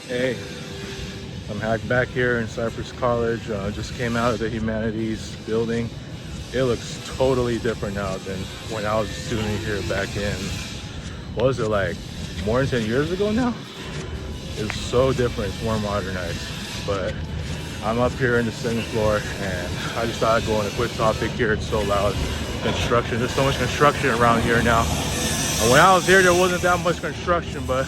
Hey, I'm back here in Cypress College. Just came out of the humanities building. It looks totally different now than when I was a student here back in, what was it, like more than 10 years ago now? It's so different, it's more modernized. But I'm up here in the second floor and I just thought I'd go on a quick topic here. It's so loud. Construction, there's so much construction around here now. And when I was here, there wasn't that much construction, but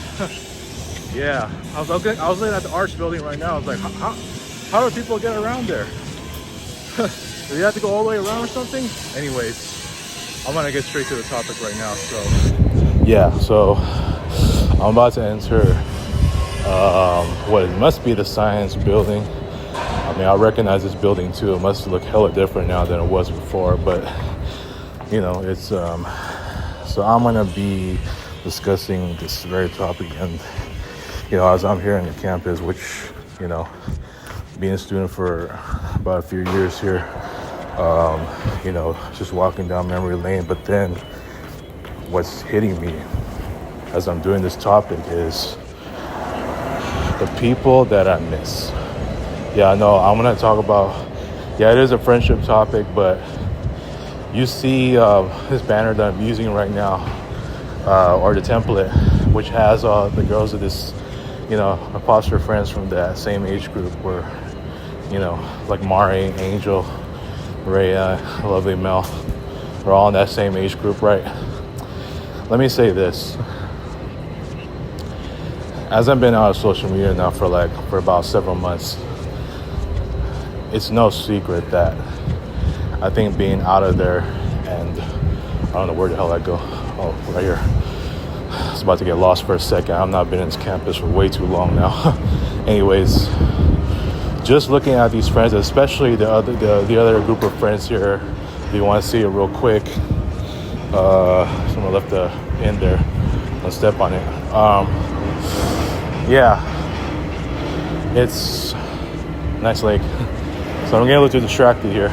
yeah, I was looking at the arts building right now. I was like, how do people get around there? Do you have to go all the way around or something? Anyways, I'm gonna get straight to the topic right now. So I'm about to enter what it must be the science building. I mean, I recognize this building too. It must look hella different now than it was before, but you know, it's so I'm gonna be discussing this very topic. And you know, as I'm here on the campus, which, you know, being a student for about a few years here, you know, just walking down memory lane. But then what's hitting me as I'm doing this topic is the people that I miss. Yeah, I know I'm going to talk about, yeah, it is a friendship topic, but you see this banner that I'm using right now, or the template, which has the girls of this, you know, my Popster friends from that same age group were, you know, like Mari, Angel, Rhea, Lovely Mel. We're all in that same age group, right? Let me say this. As I've been out of social media now for about several months, it's no secret that I think being out of there, and I don't know where the hell I go. Oh, right here. I was about to get lost for a second. I've not been in this campus for way too long now. Anyways, just looking at these friends, especially the other group of friends here. If you want to see it real quick, someone left the in there. Let's step on it. Yeah, it's a nice lake. So I'm getting a little too distracted here.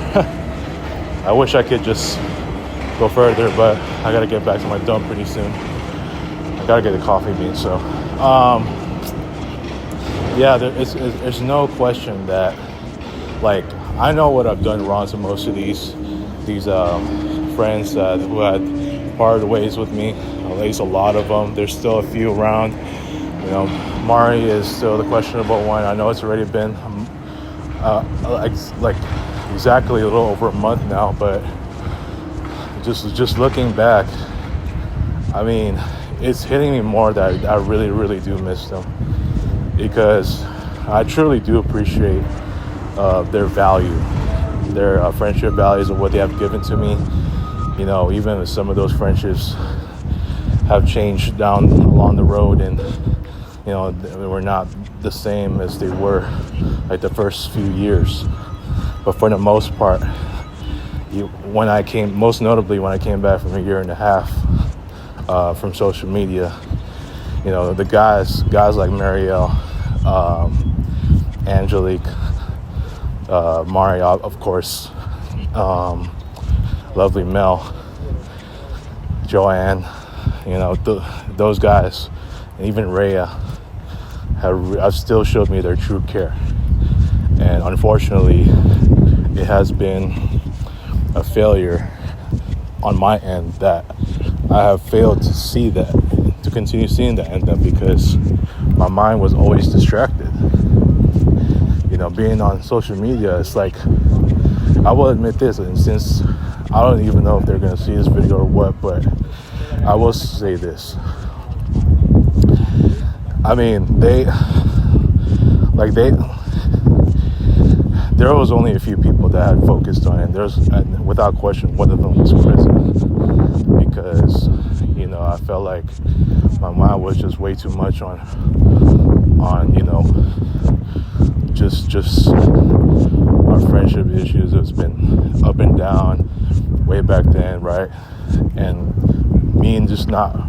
I wish I could just go further, but I gotta get back to my dump pretty soon. I gotta get a coffee bean. So yeah, there's no question that, like, I know what I've done wrong to most of these friends who had parted ways with me. At least a lot of them. There's still a few around. You know, Mari is still the questionable one. I know it's already been like exactly a little over a month now, but just looking back, I mean, it's hitting me more that I really, really do miss them, because I truly do appreciate their value, their friendship values, and what they have given to me. You know, even if some of those friendships have changed down along the road, and you know, they were not the same as they were like the first few years. But for the most part, most notably when I came back from a year and a half from social media, you know, the guys like Marielle, Angelique, Mari, of course, Lovely Mel, Joanne, you know, those guys, and even Rhea have still showed me their true care. And unfortunately, it has been a failure on my end that I have failed to see that, to continue seeing that in them, because my mind was always distracted. You know, being on social media, it's like, I will admit this, and since I don't even know if they're going to see this video or what, but I will say this. I mean, there was only a few people that had focused on it. And without question, one of them was prison, because, you know, I felt like my mind was just way too much on you know, just our friendship issues. It's been up and down way back then, right? And me and just not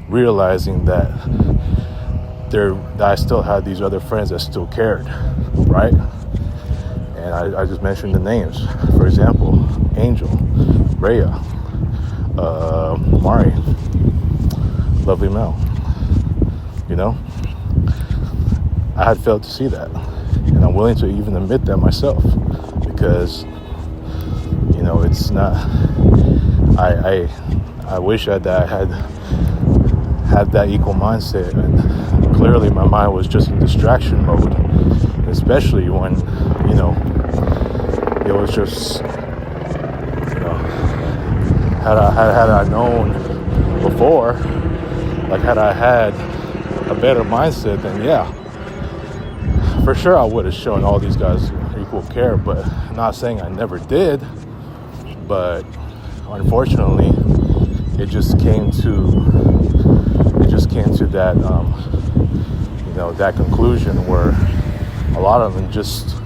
realizing that I still had these other friends that still cared, right? And I just mentioned the names. For example, Angel, Rhea, Mari, lovely male. You know, I had failed to see that, and I'm willing to even admit that myself, because it's not. I wish that I had that equal mindset, and clearly my mind was just in distraction mode, especially when it was just had I known before, like had I had a better mindset, then yeah, for sure I would have shown all these guys equal care. But I'm not saying I never did, but unfortunately it just came to that that conclusion where a lot of them just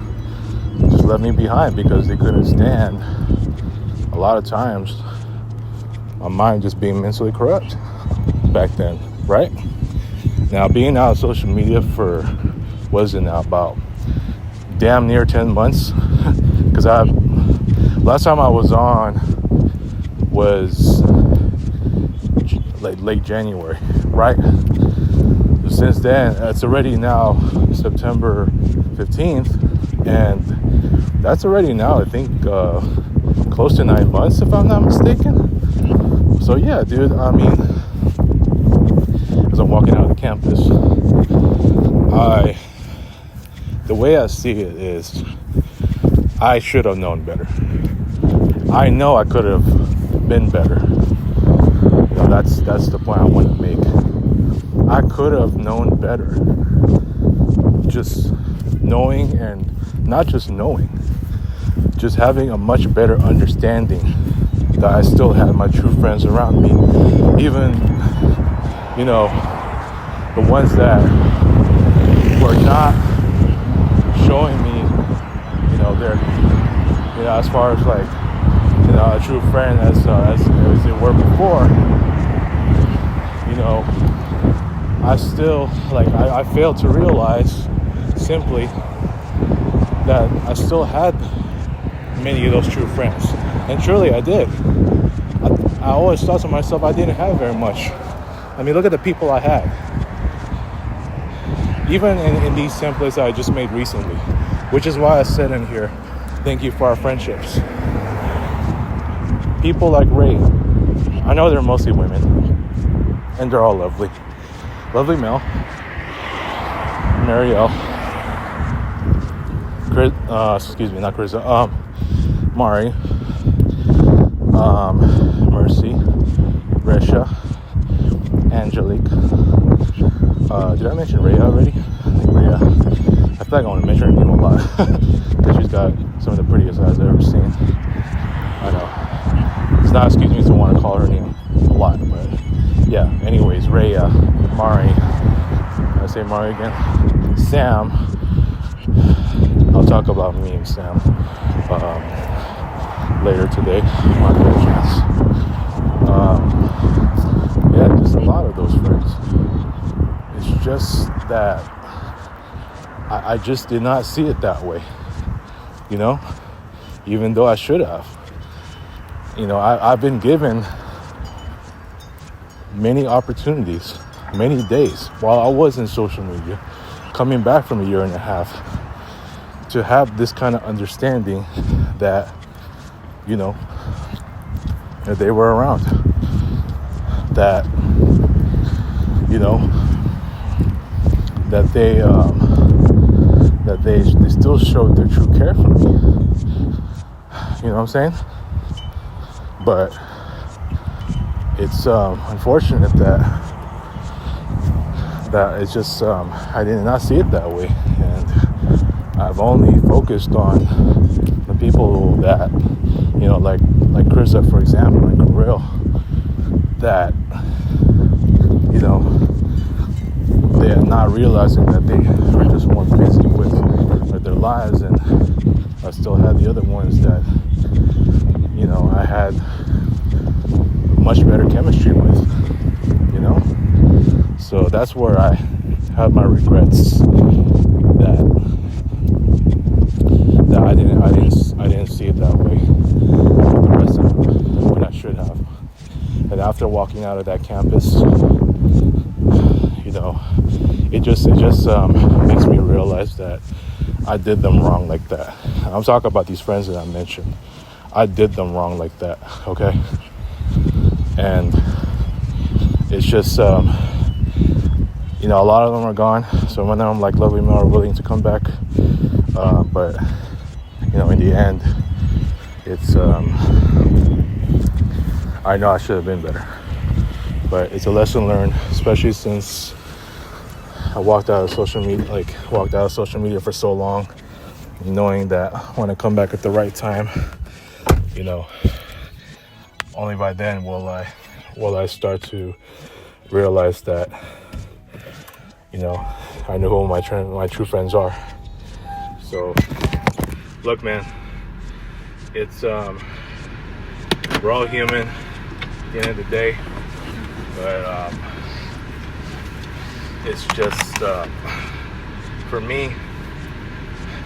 left me behind because they couldn't stand, a lot of times, my mind just being mentally corrupt back then, right? Now, being out of social media for, what is it now, about damn near 10 months, because last time I was on was like late January, right? Since then, it's already now September 15th, and that's already now, I think, close to 9 months, if I'm not mistaken. So yeah, dude, I mean, as I'm walking out of the campus, the way I see it is, I should have known better. I know I could have been better. That's the point I want to make. I could have known better. Just knowing, and not just knowing, just having a much better understanding that I still had my true friends around me. Even, the ones that were not showing me, their, as far as like, a true friend as they were before, I still, I failed to realize simply that I still had many of those true friends. And truly I did. I always thought to myself I didn't have very much. I mean, look at the people I had. Even in these templates that I just made recently, which is why I said in here, thank you for our friendships. People like Ray, I know they're mostly women, and they're all lovely. Lovely male. Marielle. Not Chris, Mari. Mercy. Resha. Angelique. Did I mention Rhea already? I think Rhea. I feel like I want to mention her name a lot because she's got some of the prettiest eyes I've ever seen. I know. It's not excuse me to want to call her name a lot, but yeah. Anyways, Rhea, Mari. Did I say Mari again? Sam. I'll talk about me and Sam later today. Might get a chance. Yeah, just a lot of those friends. It's just that I just did not see it that way, even though I should have. I've been given many opportunities, many days while I was in social media, coming back from a year and a half, to have this kind of understanding that, that they were around, that, that they still showed their true care for me. You know what I'm saying? But it's unfortunate that it's just I did not see it that way, and I've only focused on the people that like Krista, for example, and Kirill, that they are not realizing that they are just more busy with their lives, and I still had the other ones that I had much better chemistry with, so that's where I have my regrets that I didn't see it that way the rest of them when I should have. after walking out of that campus, it just makes me realize that I did them wrong like that. I'm talking about these friends that I mentioned. I did them wrong like that, okay? And it's just, a lot of them are gone. Some of them, like Lovely Mel, are willing to come back. But, in the end, it's, I know I should have been better. But it's a lesson learned, especially since I walked out of social media for so long, knowing that when I come back at the right time, only by then will I start to realize that, I know who my true friends are. So, look, man, it's we're all human at the end of the day, but it's just for me.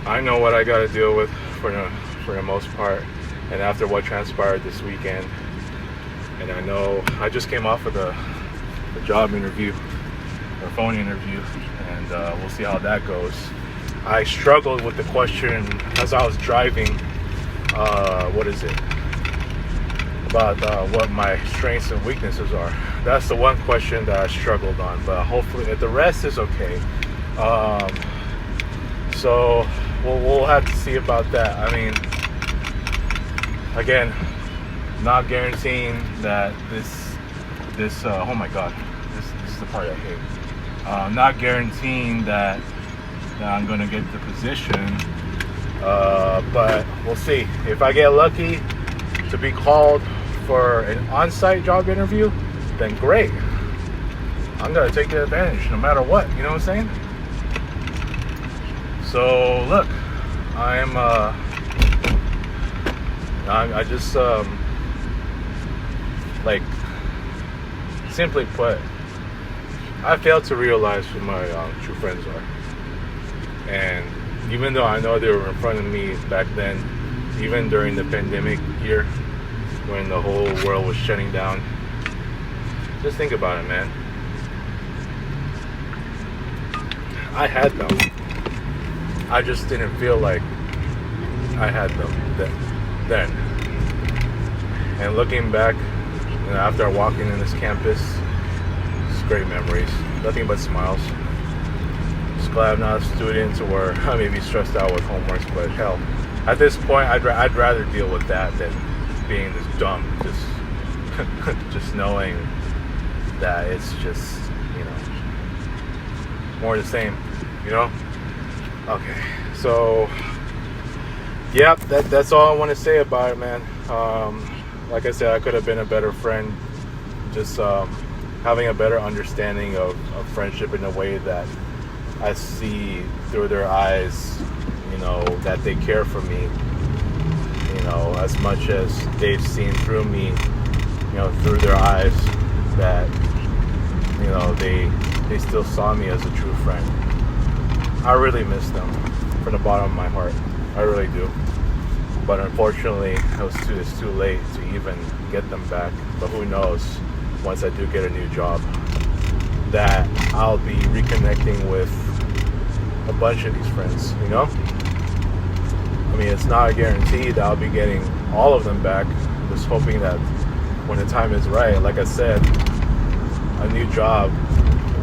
I know what I got to deal with for the most part, and after what transpired this weekend, and I know I just came off of the job interview, or phone interview, and we'll see how that goes. I struggled with the question as I was driving. About what my strengths and weaknesses are. That's the one question that I struggled on, but hopefully the rest is okay. So we'll have to see about that. I mean, again, not guaranteeing that this oh my god, this is the part I hate. Not guaranteeing that I'm going to get the position, but we'll see. If I get lucky to be called for an on-site job interview, then great. I'm gonna take the advantage no matter what, you know what I'm saying? So look, I just simply put, I failed to realize who my true friends are. And even though I know they were in front of me back then, even during the pandemic year, when the whole world was shutting down, just think about it, man. I had them. I just didn't feel like I had them then. And looking back, after walking in this campus, it's great memories. Nothing but smiles. Just glad I'm not a student where I may be stressed out with homeworks, but hell, at this point, I'd rather deal with that than being this dumb. Just knowing that it's just, more the same, Okay, so, yep, that's all I want to say about it, man. Like I said, I could have been a better friend. Just having a better understanding of friendship in a way that I see through their eyes, that they care for me, as much as they've seen through me, through their eyes, that, they still saw me as a true friend. I really miss them from the bottom of my heart. I really do. But unfortunately, it's too late to even get them back. But who knows, once I do get a new job, that I'll be reconnecting with a bunch of these friends, I mean, it's not a guarantee that I'll be getting all of them back. I'm just hoping that when the time is right, like I said, a new job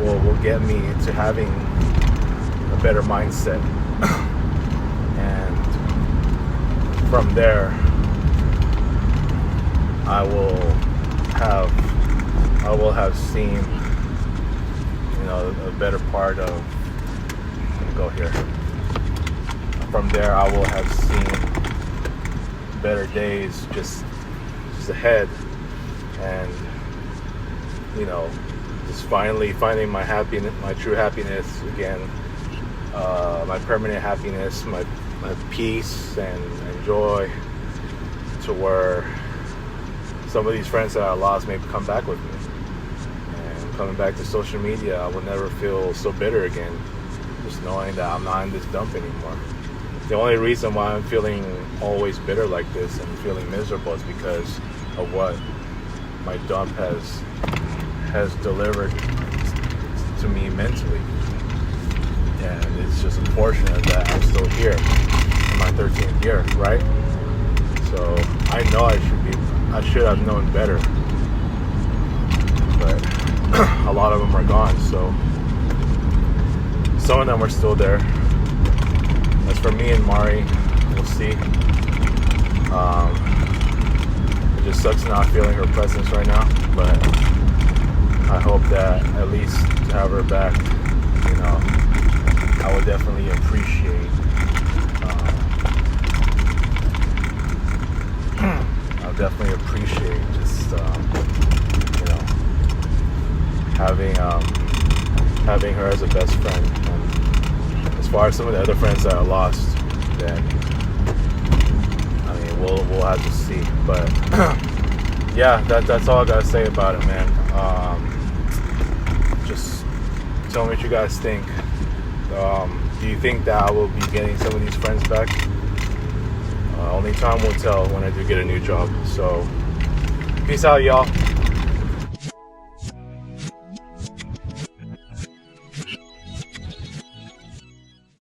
will get me to having a better mindset. And from there, I will have seen, a better part of, let me go here. From there, I will have seen better days just ahead, and just finally finding my happiness, my true happiness again, my permanent happiness, my peace and joy, to where some of these friends that I lost may come back with me. And coming back to social media, I will never feel so bitter again, just knowing that I'm not in this dump anymore. The only reason why I'm feeling always bitter like this and feeling miserable is because of what my dump has delivered to me mentally. And it's just unfortunate that I'm still here in my 13th year, right? So I know I should have known better, but a lot of them are gone. So some of them are still there. As for me and Mari, we'll see. It just sucks not feeling her presence right now, but I hope that at least to have her back, you know, I would definitely appreciate. I would definitely appreciate just you know, having her as a best friend. And as far as some of the other friends that I lost, then I mean we'll have to see. But yeah, that's all I gotta say about it, man. Just tell me what you guys think. Do you think that I will be getting some of these friends back? Only time will tell when I do get a new job. So peace out, y'all.